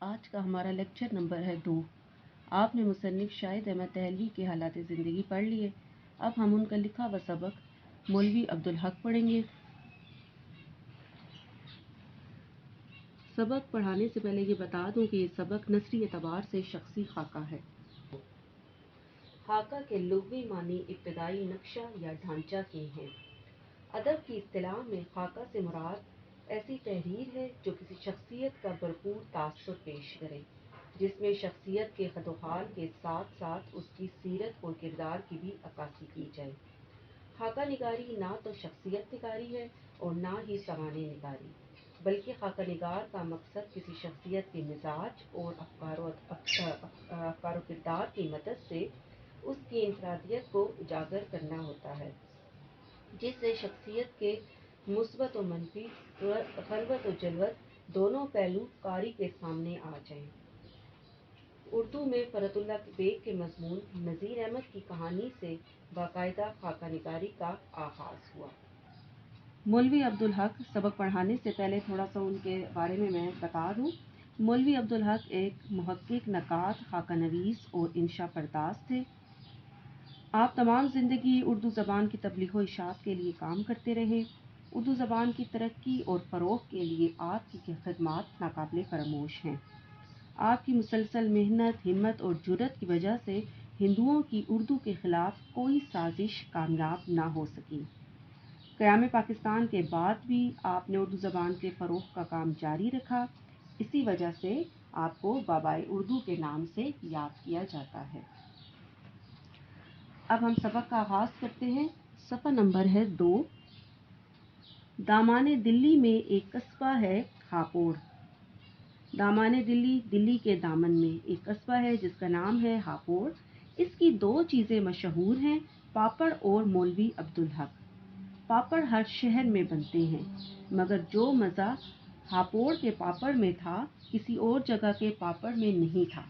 آج کا ہمارا لیکچر نمبر ہے 2۔ آپ نے مصنف شاہد احمد دہلوی کے حالات زندگی پڑھ لیے، اب ہم ان کا لکھا ہوا سبق مولوی عبدالحق پڑھیں گے۔ سبق پڑھانے سے پہلے یہ بتا دوں کہ یہ سبق نثری اعتبار سے شخصی خاکہ ہے۔ خاکہ کے لغوی معنی ابتدائی نقشہ یا ڈھانچہ کے ہیں۔ ادب کی اصطلاح میں خاکہ سے مراد ایسی تحریر ہے جو کسی شخصیت کا بھرپور تاثر پیش کرے، جس میں شخصیت کے خد و خال کے ساتھ ساتھ اس کی سیرت اور کردار کی بھی عکاسی کی جائے۔ خاکہ نگاری نہ تو شخصیت نگاری ہے اور نہ ہی سوانح نگاری، بلکہ خاکہ نگار کا مقصد کسی شخصیت کے مزاج اور افکار و کردار کی مدد سے اس کی انفرادیت کو اجاگر کرنا ہوتا ہے، جس سے شخصیت کے مثبت و منفی، خلوت و جلوت دونوں پہلو قاری کے سامنے آ جائیں۔ اردو میں فرت اللہ بیگ کے مضمون نذیر احمد کی کہانی سے باقاعدہ خاکہ نگاری کا آغاز ہوا۔ مولوی عبدالحق، سبق پڑھانے سے پہلے تھوڑا سا ان کے بارے میں بتا دوں۔ مولوی عبدالحق ایک محقق، نقاد، خاکہ نویس اور انشا پرداز تھے۔ آپ تمام زندگی اردو زبان کی تبلیغ و اشاعت کے لیے کام کرتے رہے۔ اردو زبان کی ترقی اور فروغ کے لیے آپ کی خدمات ناقابل فراموش ہیں۔ آپ کی مسلسل محنت، ہمت اور جرأت کی وجہ سے ہندوؤں کی اردو کے خلاف کوئی سازش کامیاب نہ ہو سکی۔ قیام پاکستان کے بعد بھی آپ نے اردو زبان کے فروغ کا کام جاری رکھا، اسی وجہ سے آپ کو بابائے اردو کے نام سے یاد کیا جاتا ہے۔ اب ہم سبق کا آغاز کرتے ہیں۔ صفحہ نمبر ہے 2۔ دامان دلی میں ایک قصبہ ہے ہاپوڑ۔ دامان دلی، دلی کے دامن میں ایک قصبہ ہے جس کا نام ہے ہاپوڑ۔ اس کی 2 چیزیں مشہور ہیں، پاپڑ اور مولوی عبدالحق۔ پاپڑ ہر شہر میں بنتے ہیں، مگر جو مزہ ہاپوڑ کے پاپڑ میں تھا کسی اور جگہ کے پاپڑ میں نہیں تھا۔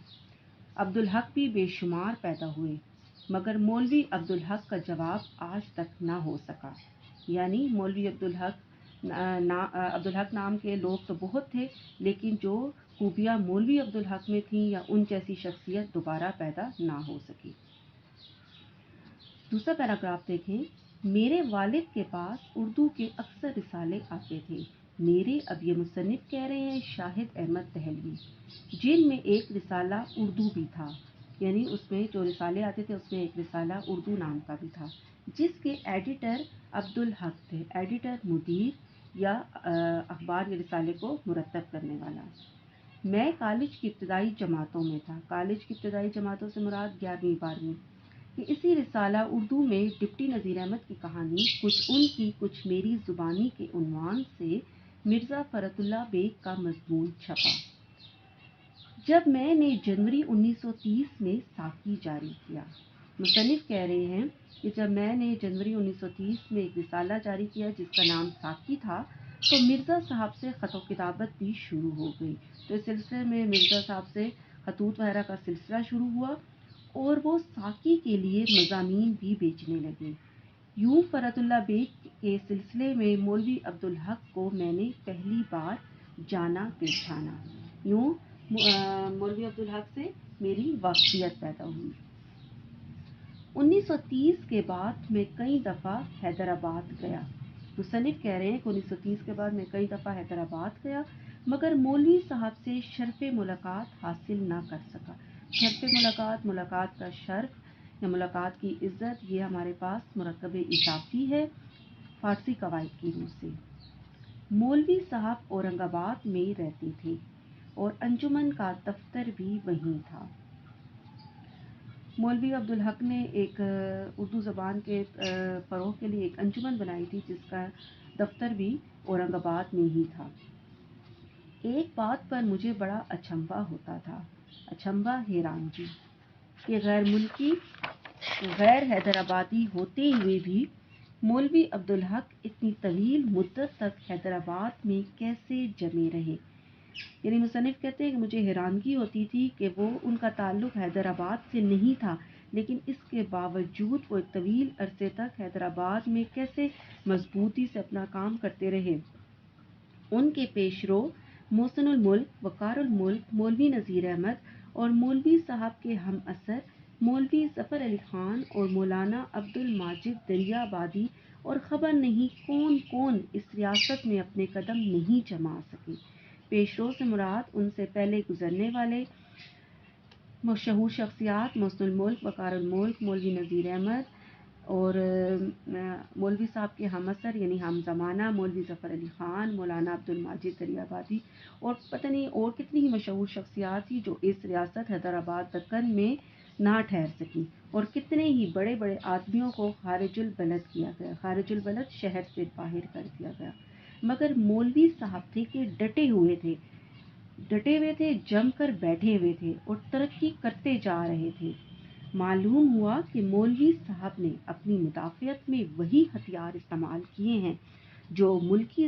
عبدالحق بھی بے شمار پیدا ہوئے، مگر مولوی عبدالحق کا جواب آج تک نہ ہو سکا۔ یعنی مولوی عبدالحق نام کے لوگ تو بہت تھے، لیکن جو خوبیاں مولوی عبدالحق میں تھیں یا ان جیسی شخصیت دوبارہ پیدا نہ ہو سکی۔ دوسرا پیراگراف دیکھیں۔ میرے والد کے پاس اردو کے اکثر رسالے آتے تھے۔ میرے، اب یہ مصنف کہہ رہے ہیں شاہد احمد دہلوی، جن میں ایک رسالہ اردو بھی تھا، یعنی اس میں جو رسالے آتے تھے اس میں ایک رسالہ اردو نام کا بھی تھا، جس کے ایڈیٹر عبدالحق تھے۔ ایڈیٹر مدیر یا اخبار یا رسالے کو مرتب کرنے والا۔ میں کالج کی ابتدائی جماعتوں میں تھا۔ کالج کی ابتدائی جماعتوں سے مراد 11ویں 12ویں۔ اسی رسالہ اردو میں ڈپٹی نذیر احمد کی کہانی، کچھ ان کی کچھ میری زبانی کے عنوان سے مرزا فرت اللہ بیگ کا مضمون چھپا۔ جب میں نے جنوری 1930 میں ساکی جاری کیا۔ مصنف کہہ رہے ہیں کہ جب میں نے جنوری 1930 میں ایک رسالہ جاری کیا جس کا نام ساکی تھا، تو مرزا صاحب سے خط و کتابت بھی شروع ہو گئی۔ تو اس سلسلے میں مرزا صاحب سے خطوط وغیرہ کا سلسلہ شروع ہوا اور وہ ساکی کے لیے مضامین بھی بیچنے لگے۔ یوں فرت اللہ بیگ کے سلسلے میں مولوی عبدالحق کو میں نے پہلی بار جانا پہچانا۔ یوں مولوی عبدالحق سے میری واقفیت پیدا ہوئی۔ 1930 کے بعد میں کئی دفعہ حیدرآباد گیا۔ مصنف کہہ رہے ہیں کہ 1930 کے بعد میں کئی دفعہ حیدرآباد گیا، مگر مولوی صاحب سے شرف ملاقات حاصل نہ کر سکا۔ شرف ملاقات، ملاقات کا شرف یا ملاقات کی عزت، یہ ہمارے پاس مرکب اضافی ہے فارسی قواعد کی روح سے۔ مولوی صاحب اورنگ آباد میں رہتے تھے اور انجمن کا دفتر بھی وہیں تھا۔ مولوی عبدالحق نے ایک اردو زبان کے فروغ کے لیے ایک انجمن بنائی تھی جس کا دفتر بھی اورنگ آباد میں ہی تھا۔ ایک بات پر مجھے بڑا اچنبھا ہوتا تھا، اچنبھا حیرانگی، کہ غیر ملکی، غیر حیدرآبادی ہوتے ہوئے بھی مولوی عبدالحق اتنی طویل مدت تک حیدرآباد میں کیسے جمے رہے۔ یعنی مصنف کہتے ہیں کہ مجھے حیرانگی ہوتی تھی کہ وہ ان کا تعلق حیدرآباد سے نہیں تھا، لیکن اس کے باوجود وہ ایک طویل عرصے تک حیدرآباد میں کیسے مضبوطی سے اپنا کام کرتے رہے۔ ان کے پیش رو محسن الملک، وقار الملک، مولوی نذیر احمد اور مولوی صاحب کے ہم اثر مولوی ظفر علی خان اور مولانا عبد الماجد دریا بادی اور خبر نہیں کون کون اس ریاست میں اپنے قدم نہیں جما سکے۔ پیشرو سے مراد ان سے پہلے گزرنے والے مشہور شخصیات محسن الملک، وقار الملک، مولوی نذیر احمد اور مولوی صاحب کے ہم اثر یعنی ہم زمانہ مولوی ظفر علی خان، مولانا عبد الماجد دریا بادی اور پتہ نہیں اور کتنی ہی مشہور شخصیات تھی جو اس ریاست حیدرآباد دکن میں نہ ٹھہر سکی، اور کتنے ہی بڑے بڑے آدمیوں کو خارج البلد کیا گیا، خارج البلد شہر سے باہر کر دیا گیا، مگر مولوی صاحب تھے کہ ڈٹے ہوئے تھے، جم کر بیٹھے ہوئے تھے اور ترقی کرتے جا رہے تھے۔ معلوم ہوا کہ مولوی صاحب نے اپنی مدافعت میں وہی ہتھیار استعمال کیے ہیں جو ملکی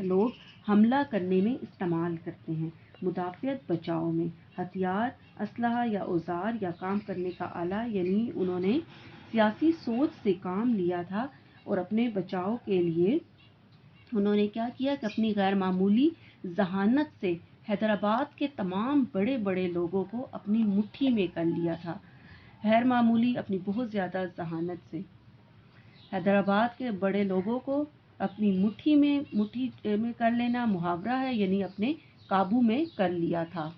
لوگ حملہ کرنے میں استعمال کرتے ہیں۔ مدافعت بچاؤ میں ہتھیار، اسلحہ یا اوزار یا کام کرنے کا آلہ، یعنی انہوں نے سیاسی سوچ سے کام لیا تھا اور اپنے بچاؤ کے لیے انہوں نے کیا کیا کہ اپنی غیر معمولی ذہانت سے حیدرآباد کے تمام بڑے بڑے لوگوں کو اپنی مٹھی میں کر لیا تھا۔ غیر معمولی اپنی بہت زیادہ ذہانت سے حیدرآباد کے بڑے لوگوں کو اپنی مٹھی میں کر لینا محاورہ ہے، یعنی اپنے قابو میں کر لیا تھا۔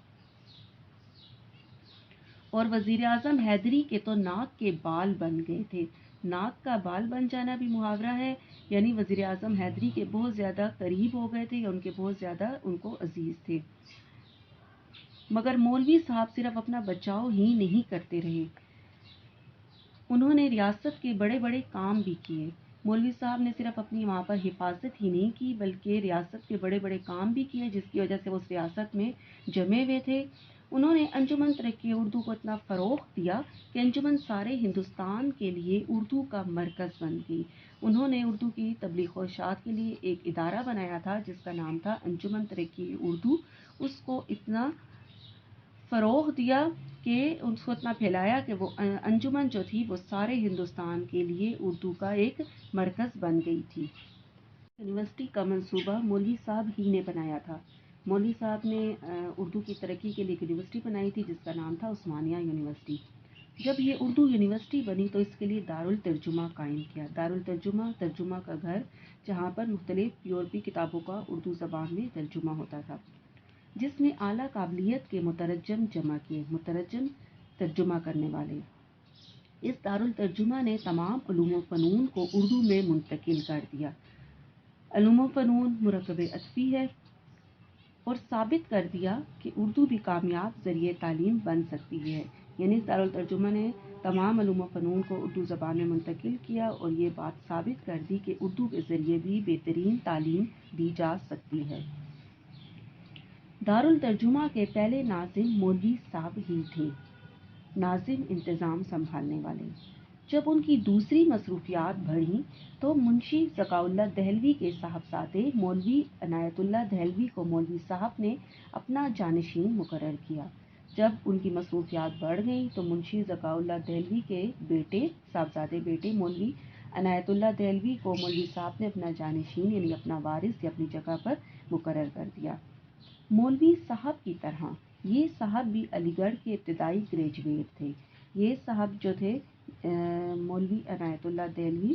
اور وزیر اعظم حیدری کے تو ناک کے بال بن گئے تھے۔ ناک کا بال بن جانا بھی محاورہ ہے، یعنی وزیر اعظم حیدری کے بہت زیادہ قریب ہو گئے تھے یا ان کے بہت زیادہ ان کو عزیز تھے۔ مگر مولوی صاحب صرف اپنا بچاؤ ہی نہیں کرتے رہے، انہوں نے ریاست کے بڑے بڑے کام بھی کیے۔ مولوی صاحب نے صرف اپنی وہاں پر حفاظت ہی نہیں کی بلکہ ریاست کے بڑے بڑے کام بھی کیے، جس کی وجہ سے وہ اس ریاست میں جمے ہوئے تھے۔ انہوں نے انجمن ترقی اردو کو اتنا فروغ دیا کہ انجمن سارے ہندوستان کے لیے اردو کا مرکز بن گئی۔ انہوں نے اردو کی تبلیغ و اشاعت کے لیے ایک ادارہ بنایا تھا جس کا نام تھا انجمن ترقی اردو۔ اس کو اتنا فروغ دیا کہ اس کو اتنا پھیلایا کہ وہ انجمن جو تھی وہ سارے ہندوستان کے لیے اردو کا ایک مرکز بن گئی تھی۔ یونیورسٹی کا منصوبہ مولوی صاحب ہی نے بنایا تھا۔ مولوی صاحب نے اردو کی ترقی کے لیے ایک یونیورسٹی بنائی تھی جس کا نام تھا عثمانیہ یونیورسٹی۔ جب یہ اردو یونیورسٹی بنی تو اس کے لیے دارالترجمہ قائم کیا۔ دارالترجمہ ترجمہ کا گھر، جہاں پر مختلف یورپی کتابوں کا اردو زبان میں ترجمہ ہوتا تھا، جس میں اعلیٰ قابلیت کے مترجم جمع کیے، مترجم ترجمہ کرنے والے۔ اس دارالترجمہ نے تمام علوم و فنون کو اردو میں منتقل کر دیا۔ علوم و فنون مرکب ادبی ہے اور ثابت کر دیا کہ اردو بھی کامیاب ذریعہ تعلیم بن سکتی ہے، یعنی اس دارالترجمہ نے تمام علوم و فنون کو اردو زبان میں منتقل کیا اور یہ بات ثابت کر دی کہ اردو کے ذریعے بھی بہترین تعلیم دی جا سکتی ہے۔ دارالترجمہ کے پہلے ناظم مولوی صاحب ہی تھے، ناظم انتظام سنبھالنے والے۔ جب ان کی دوسری مصروفیات بڑھیں تو منشی ذکاء اللہ دہلوی کے صاحبزادے مولوی عنایت اللہ دہلوی کو مولوی صاحب نے اپنا جانشین مقرر کیا۔ جب ان کی مصروفیات بڑھ گئیں تو منشی ذکاء اللہ دہلوی کے صاحبزادے بیٹے مولوی عنایت اللہ دہلوی کو مولوی صاحب نے اپنا جانشین یعنی اپنا وارث یا اپنی جگہ پر مقرر کر دیا۔ مولوی صاحب کی طرح یہ صاحب بھی علی گڑھ کے ابتدائی گریجویٹ تھے۔ یہ صاحب جو تھے مولوی عنایت اللہ دہلوی،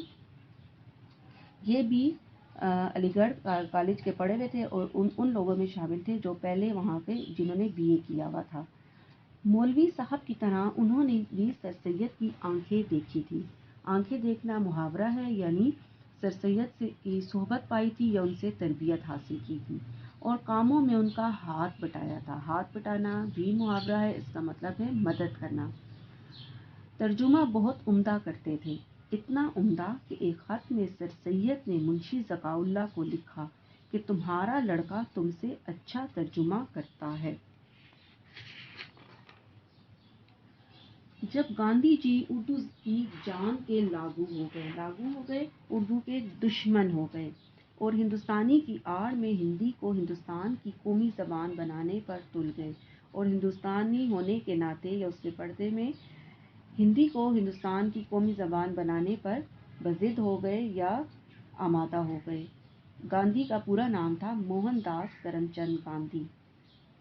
یہ بھی علی گڑھ کالج کے پڑھے ہوئے تھے اور ان لوگوں میں شامل تھے جو پہلے وہاں کے جنہوں نے BA کیا ہوا تھا۔ مولوی صاحب کی طرح انہوں نے بھی سر سید کی آنکھیں دیکھی تھی۔ آنکھیں دیکھنا محاورہ ہے، یعنی سر سید سے کی صحبت پائی تھی یا ان سے تربیت حاصل کی تھی اور کاموں میں ان کا ہاتھ بٹایا تھا۔ ہاتھ بٹانا بھی محاورہ ہے، اس کا مطلب ہے مدد کرنا۔ ترجمہ بہت عمدہ کرتے تھے، اتنا عمدہ کہ ایک خط میں سر سید نے منشی ذکاء اللہ کو لکھا کہ تمہارا لڑکا تم سے اچھا ترجمہ کرتا ہے۔ جب گاندھی جی اردو کی جان کے لاگو ہو گئے، اردو کے دشمن ہو گئے اور ہندوستانی کی آڑ میں ہندی کو ہندوستان کی قومی زبان بنانے پر تل گئے اور ہندوستانی ہونے کے ناطے یا اس کے پردے میں ہندی کو ہندوستان کی قومی زبان بنانے پر بضد ہو گئے یا آمادہ ہو گئے، گاندھی کا پورا نام تھا موہن داس کرم چند گاندھی۔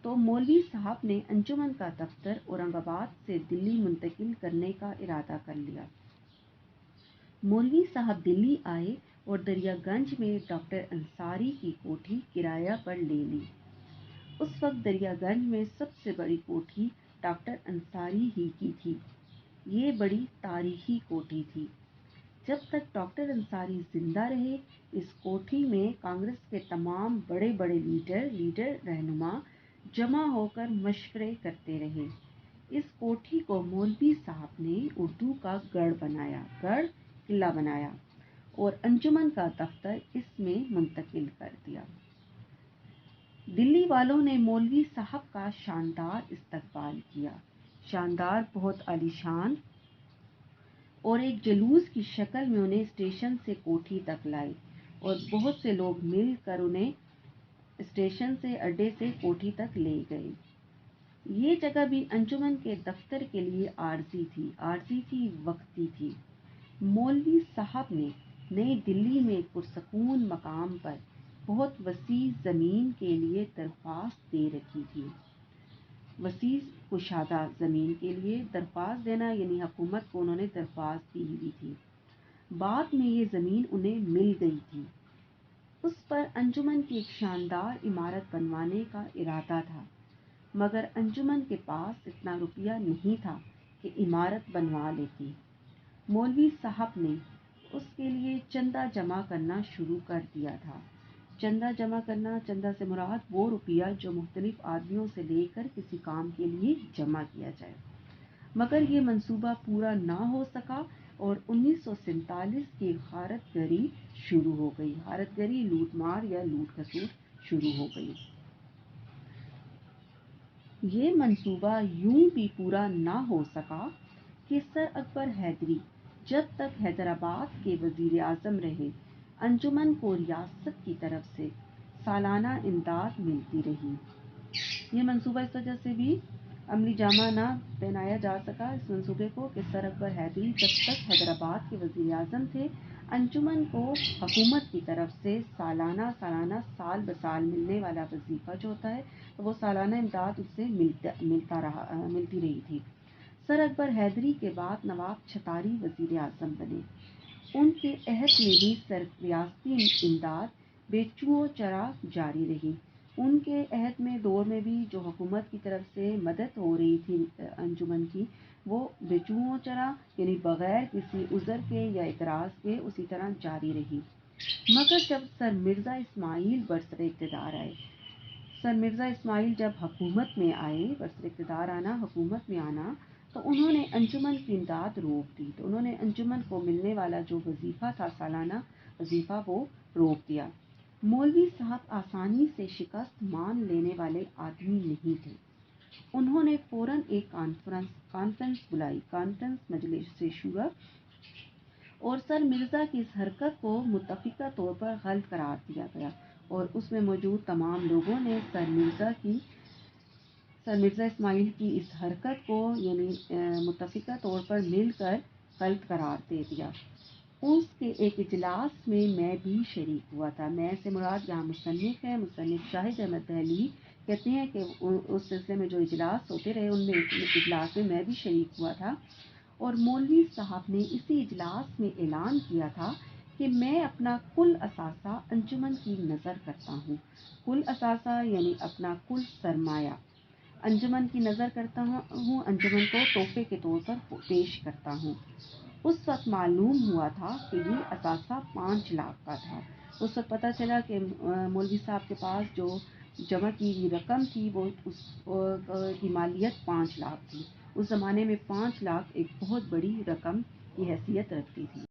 تو مولوی صاحب نے انجمن کا دفتر اورنگ آباد سے دلی منتقل کرنے کا ارادہ کر لیا۔ مولوی صاحب دلی آئے اور دریا گنج میں ڈاکٹر انصاری کی کوٹھی کرایہ پر لے لی۔ اس وقت دریا گنج میں سب سے بڑی کوٹھی ڈاکٹر انصاری ہی کی تھی۔ یہ بڑی تاریخی کوٹھی تھی۔ جب تک ڈاکٹر انصاری زندہ رہے، اس کوٹھی میں کانگریس کے تمام بڑے بڑے لیڈر رہنما جمع ہو کر مشورے کرتے رہے۔ اس کوٹھی کو مولوی صاحب نے اردو کا گڑھ قلعہ بنایا اور انجمن کا دفتر اس میں منتقل کر دیا۔ دلی والوں نے مولوی صاحب کا شاندار استقبال کیا، شاندار، بہت عالیشان، اور ایک جلوس کی شکل میں انہیں اسٹیشن سے کوٹھی تک لائے اور بہت سے لوگ مل کر انہیں اسٹیشن سے اڈے سے کوٹھی تک لے گئے۔ یہ جگہ بھی انجمن کے دفتر کے لیے عارضی تھی، وقتی تھی۔ مولوی صاحب نے نئی دلی میں پرسکون مقام پر بہت وسیع زمین کے لیے درخواست دے رکھی تھی۔ وسیع کشادہ زمین کے لیے درخواست دینا یعنی حکومت کو انہوں نے درخواست دی ہوئی تھی۔ بعد میں یہ زمین انہیں مل گئی تھی۔ اس پر انجمن کی ایک شاندار عمارت بنوانے کا ارادہ تھا، مگر انجمن کے پاس اتنا روپیہ نہیں تھا کہ عمارت بنوا لیتی۔ مولوی صاحب نے اس کے لیے چندہ جمع کرنا شروع کر دیا تھا۔ چندہ سے مراد وہ روپیہ جو مختلف آدمیوں سے لے کر کسی کام کے لیے جمع کیا جائے، مگر یہ منصوبہ پورا نہ ہو سکا اور 1947 کی غارت گری شروع ہو گئی۔ غارت گری لوٹ مار یا لوٹ کھسوٹ شروع ہو گئی۔ یہ منصوبہ یوں بھی پورا نہ ہو سکا کہ سر اکبر حیدری جب تک حیدرآباد کے وزیر اعظم رہے، انجمن کو ریاست کی طرف سے سالانہ امداد ملتی رہی۔ یہ منصوبہ اس وجہ سے بھی عملی جامہ نہ پہنایا جا سکا اس منصوبے کو کہ سر اکبر حیدری جب تک حیدرآباد کے وزیر اعظم تھے، انجمن کو حکومت کی طرف سے سالانہ سال بسال ملنے والا وظیفہ جو ہوتا ہے وہ سالانہ امداد اس سے ملتی رہی تھی۔ سر اکبر حیدری کے بعد نواب چھتاری وزیر اعظم بنے۔ ان کے عہد میں بھی ریاستی امداد بے چوں چرا جاری رہی۔ ان کے عہد میں دور میں بھی جو حکومت کی طرف سے مدد ہو رہی تھی انجمن کی، وہ بے چوں چرا یعنی بغیر کسی عذر کے یا اعتراض کے اسی طرح جاری رہی۔ مگر جب سر مرزا اسماعیل برسر اقتدار آئے، سر مرزا اسماعیل جب حکومت میں آئے، برسر اقتدار آنا، حکومت میں آنا، تو انہوں نے انجمن کی امداد روک دی۔ تو انہوں نے انجمن کو ملنے والا جو وظیفہ تھا سالانہ وظیفہ وہ روک دیا۔ مولوی صاحب آسانی سے شکست مان لینے والے آدمی نہیں تھے۔ انہوں نے فوراً ایک کانفرنس بلائی، کانفرنس مجلس شورا، اور سر مرزا کی اس حرکت کو متفقہ طور پر غلط قرار دیا گیا اور اس میں موجود تمام لوگوں نے سر مرزا اسماعیل کی اس حرکت کو یعنی متفقہ طور پر مل کر غلط قرار دے دیا۔ اس کے ایک اجلاس میں میں بھی شریک ہوا تھا۔ میں سے مراد یہاں مصنف ہے، مصنف شاہد احمد دہلوی کہتے ہیں کہ اس سلسلے میں جو اجلاس ہوتے رہے ان میں اجلاس میں میں بھی شریک ہوا تھا، اور مولوی صاحب نے اسی اجلاس میں اعلان کیا تھا کہ میں اپنا کل اثاثہ انجمن کی نظر کرتا ہوں۔ کل اثاثہ یعنی اپنا کل سرمایہ انجمن کی نظر کرتا ہوں، انجمن کو تحفے کے طور پر پیش کرتا ہوں۔ اس وقت معلوم ہوا تھا کہ یہ اثاثہ 5 لاکھ کا تھا۔ اس وقت پتہ چلا کہ مولوی صاحب کے پاس جو جمع کی ہوئی رقم تھی وہ اس کی مالیت 5 لاکھ تھی۔ اس زمانے میں 5 لاکھ ایک بہت بڑی رقم کی حیثیت رکھتی تھی۔